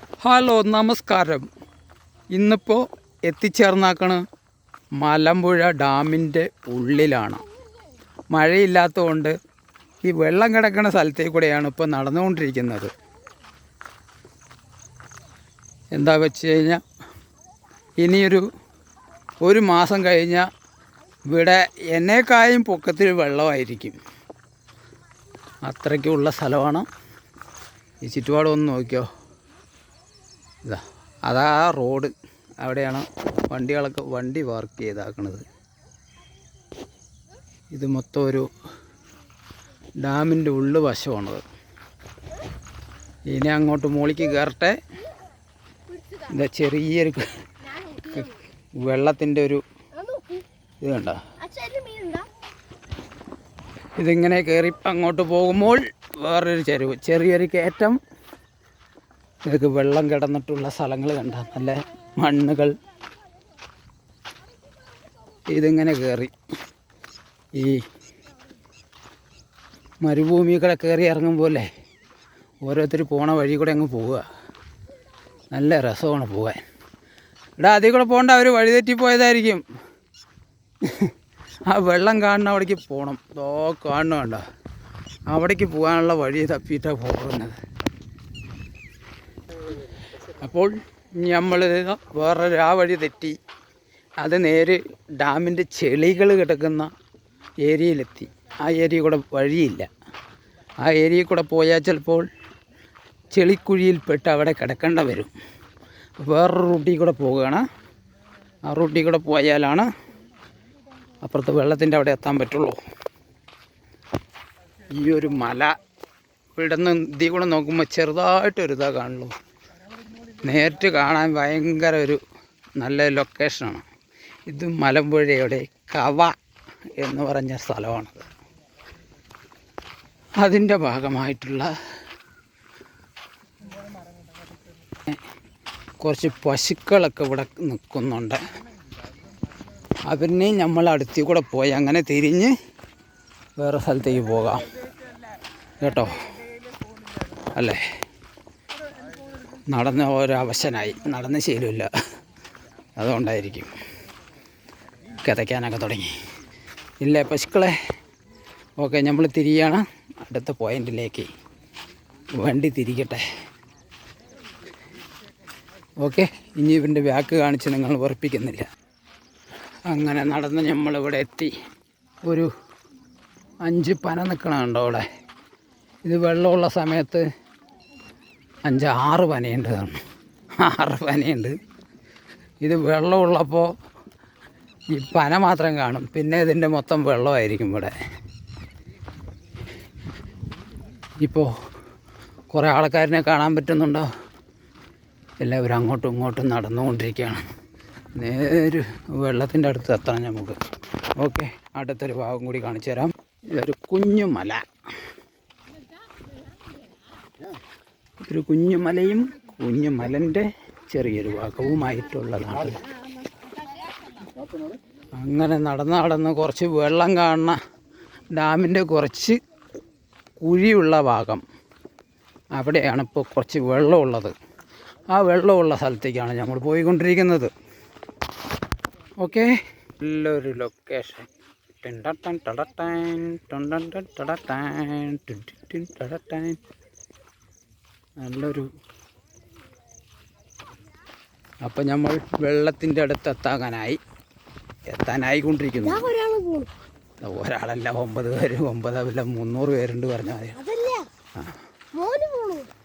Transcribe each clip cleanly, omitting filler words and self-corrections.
Hello നമസ്കാരം. ഇന്നിപ്പോൾ എത്തിച്ചേർന്നാക്കണ് മലമ്പുഴ ഡാമിൻ്റെ ഉള്ളിലാണ്. മഴയില്ലാത്തതുകൊണ്ട് ഈ വെള്ളം കിടക്കുന്ന സ്ഥലത്തേക്ക് കൂടെയാണ് ഇപ്പോൾ നടന്നുകൊണ്ടിരിക്കുന്നത്. എന്താ വെച്ച് കഴിഞ്ഞാൽ ഒരു മാസം കഴിഞ്ഞാൽ ഇവിടെ എന്നേക്കായും പൊക്കത്തിൽ വെള്ളമായിരിക്കും. അത്രയ്ക്കുള്ള സ്ഥലമാണ്. ഈ ചുറ്റുപാട് ഒന്ന് നോക്കിയോ. അതാ റോഡ്, അവിടെയാണ് വണ്ടി പാർക്ക് ചെയ്താക്കണത്. ഇത് മൊത്തം ഒരു ഡാമിൻ്റെ ഉള്ളു വശമാണത്. ഇനി അങ്ങോട്ട് മുകളിലേക്ക് കയറട്ടെ. എന്താ ചെറിയൊരു വെള്ളത്തിൻ്റെ ഒരു ഇത് കണ്ട. ഇതിങ്ങനെ കയറി അങ്ങോട്ട് പോകുമ്പോൾ വേറൊരു ചെറിയൊരു കയറ്റം. ഇതൊക്കെ വെള്ളം കിടന്നിട്ടുള്ള സ്ഥലങ്ങൾ കണ്ട, നല്ല മണ്ണുകൾ. ഇതിങ്ങനെ കയറി ഈ മരുഭൂമികളെ കയറി ഇറങ്ങുമ്പോലെ ഓരോരുത്തർ പോണ വഴി കൂടെ അങ്ങ് പോവുക. നല്ല രസമാണ് പോകാൻ. ഇവിടെ അതിൽ കൂടെ പോകേണ്ട, അവർ വഴിതെറ്റിപ്പോയതായിരിക്കും. ആ വെള്ളം കാണുന്ന അവിടേക്ക് പോകണം. കാണുന്ന കണ്ട, അവിടേക്ക് പോകാനുള്ള വഴി തപ്പിയിട്ടാണ് പോകുന്നത്. അപ്പോൾ നമ്മൾ വേറൊരു ആ വഴി തെറ്റി അത് നേരെ ഡാമിൻ്റെ ചെളികൾ കിടക്കുന്ന ഏരിയയിലെത്തി. ആ ഏരിയ കൂടെ വഴിയില്ല. ആ ഏരിയയിൽ കൂടെ പോയാൽ ചിലപ്പോൾ ചെളിക്കുഴിയിൽപ്പെട്ട് അവിടെ കിടക്കേണ്ട വരും. വേറൊരു റൂട്ടിൽ കൂടെ പോവുകയാണ്. ആ റൂട്ടിൽ കൂടെ പോയാലാണ് അപ്പുറത്ത് വെള്ളത്തിൻ്റെ അവിടെ എത്താൻ പറ്റുള്ളൂ. ഈ ഒരു മല ഇവിടെ നിന്ന് ഇതിൽ കൂടെ നോക്കുമ്പോൾ ചെറുതായിട്ടൊരിതാ കാണുള്ളൂ. നേരിട്ട് കാണാൻ ഭയങ്കര ഒരു നല്ല ലൊക്കേഷനാണ്. ഇത് മലമ്പുഴയുടെ കവ എന്ന് പറഞ്ഞ സ്ഥലമാണത്. അതിൻ്റെ ഭാഗമായിട്ടുള്ള കുറച്ച് പശുക്കളൊക്കെ ഇവിടെ നിൽക്കുന്നുണ്ട്. അവരിനെയും നമ്മൾ അടുത്തിൽ കൂടെ പോയി അങ്ങനെ തിരിഞ്ഞ് വേറെ സ്ഥലത്തേക്ക് പോകാം കേട്ടോ. അല്ലേ, നടന്ന് ഒരവശനായി, നടന്ന് ശീലമില്ല, അതുകൊണ്ടായിരിക്കും കിതയ്ക്കാനൊക്കെ തുടങ്ങി. ഇല്ലേ പശുക്കളെ? ഓക്കെ, നമ്മൾ തിരിയാണ് അടുത്ത പോയിൻറ്റിലേക്ക്. വണ്ടി തിരിക്കട്ടെ. ഓക്കെ, ഇനി ഇവൻ്റെ ബാക്ക് കാണിച്ച് നിങ്ങൾ ഉറപ്പിക്കുന്നില്ല. അങ്ങനെ നടന്ന് നമ്മളിവിടെ എത്തി. ഒരു 5 പന നിൽക്കണുണ്ടോ അവിടെ. ഇത് വെള്ളമുള്ള സമയത്ത് 5-6 പനയുണ്ട്. 6 പനയുണ്ട്. ഇത് വെള്ളമുള്ളപ്പോൾ ഈ പന മാത്രം കാണും, പിന്നെ ഇതിൻ്റെ മൊത്തം വെള്ളമായിരിക്കും ഇവിടെ. ഇപ്പോൾ കുറേ ആൾക്കാരിനെ കാണാൻ പറ്റുന്നുണ്ടോ? എല്ലാവരും അങ്ങോട്ടും ഇങ്ങോട്ടും നടന്നുകൊണ്ടിരിക്കുകയാണ്. നേരെ വെള്ളത്തിൻ്റെ അടുത്ത് എത്തണം നമുക്ക്. ഓക്കെ, അടുത്തൊരു ഭാഗം കൂടി കാണിച്ചു തരാം. ഇതൊരു കുഞ്ഞു മല. ഒരു കുഞ്ഞുമലയും കുഞ്ഞുമലൻ്റെ ചെറിയൊരു ഭാഗവുമായിട്ടുള്ളതാണ്. അങ്ങനെ നടന്ന് കുറച്ച് വെള്ളം കാണുന്ന ഡാമിൻ്റെ കുറച്ച് കുഴിയുള്ള ഭാഗം, അവിടെയാണ് ഇപ്പോൾ കുറച്ച് വെള്ളമുള്ളത്. ആ വെള്ളമുള്ള സ്ഥലത്തേക്കാണ് നമ്മൾ പോയിക്കൊണ്ടിരിക്കുന്നത്. ഓക്കെ, നല്ലൊരു ലൊക്കേഷൻ. നല്ലൊരു. അപ്പം നമ്മൾ വെള്ളത്തിൻ്റെ അടുത്ത് എത്താനായിക്കൊണ്ടിരിക്കുന്നു. ഒരാളല്ല, 9 പേര്, 300 പേരുണ്ട് പറഞ്ഞാൽ മതി.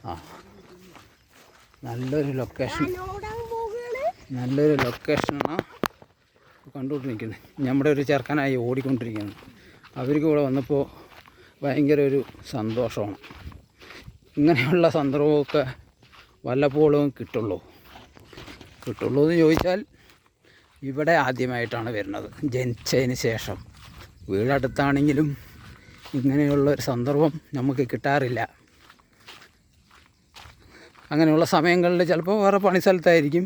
ആ, നല്ലൊരു ലൊക്കേഷനാണ് കണ്ടുകൊണ്ടിരിക്കുന്നത്. നമ്മുടെ ഒരു ചെറുക്കനായി ഓടിക്കൊണ്ടിരിക്കുന്നത്. അവർക്ക് ഇവിടെ വന്നപ്പോൾ ഭയങ്കര ഒരു സന്തോഷമാണ്. ഇങ്ങനെയുള്ള സന്ദർഭമൊക്കെ വല്ലപ്പോഴും കിട്ടുള്ളൂ എന്ന് ചോദിച്ചാൽ ഇവിടെ ആദ്യമായിട്ടാണ് വരുന്നത് ജനിച്ചതിന് ശേഷം. വീടടുത്താണെങ്കിലും ഇങ്ങനെയുള്ളൊരു സന്ദർഭം നമുക്ക് കിട്ടാറില്ല. അങ്ങനെയുള്ള സമയങ്ങളിൽ ചിലപ്പോൾ വേറെ പണി സ്ഥലത്തായിരിക്കും.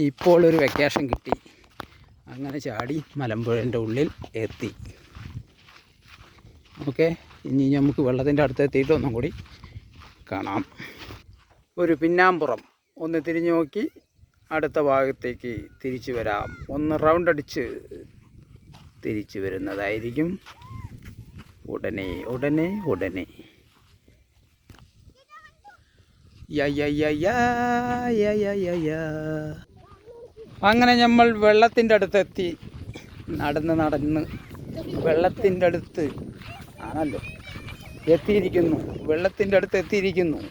ഇപ്പോൾ ഒരു വെക്കേഷൻ കിട്ടി, അങ്ങനെ ചാടി മലമ്പുഴൻ്റെ ഉള്ളിൽ എത്തി. ഓക്കെ, ഇനി നമുക്ക് വെള്ളത്തിൻ്റെ അടുത്ത് എത്തിയിട്ട് ഒന്നും കൂടി കാണാം. ഒരു പിന്നാമ്പുറം ഒന്ന് തിരിഞ്ഞു നോക്കി അടുത്ത ഭാഗത്തേക്ക് തിരിച്ചു വരാം. ഒന്ന് റൗണ്ട് അടിച്ച് തിരിച്ചു വരുന്നതായിരിക്കും ഉടനെ ഉടനെ ഉടനെ. അങ്ങനെ നമ്മൾ വെള്ളത്തിൻ്റെ അടുത്തെത്തി. നടന്ന് വെള്ളത്തിൻ്റെ അടുത്ത് ആണല്ലോ എത്തിയിരിക്കുന്നു. വെള്ളത്തിൻ്റെ അടുത്ത് എത്തിയിരിക്കുന്നു.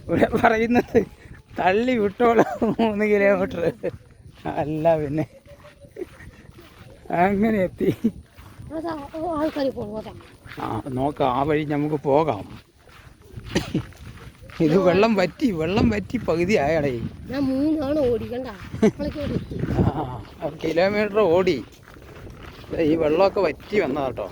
ഇവിടെ പറയുന്നത് തള്ളി വിട്ടോളാം 3 കിലോമീറ്റർ. അല്ല പിന്നെ അങ്ങനെ എത്തി. ആ നോക്കാം, ആ വഴി നമുക്ക് പോകാം. ഇത് വെള്ളം വറ്റി പകുതി ആയടേ. കിലോമീറ്റർ ഓടി. ഈ വെള്ളമൊക്കെ വറ്റി വന്നതാട്ടോ.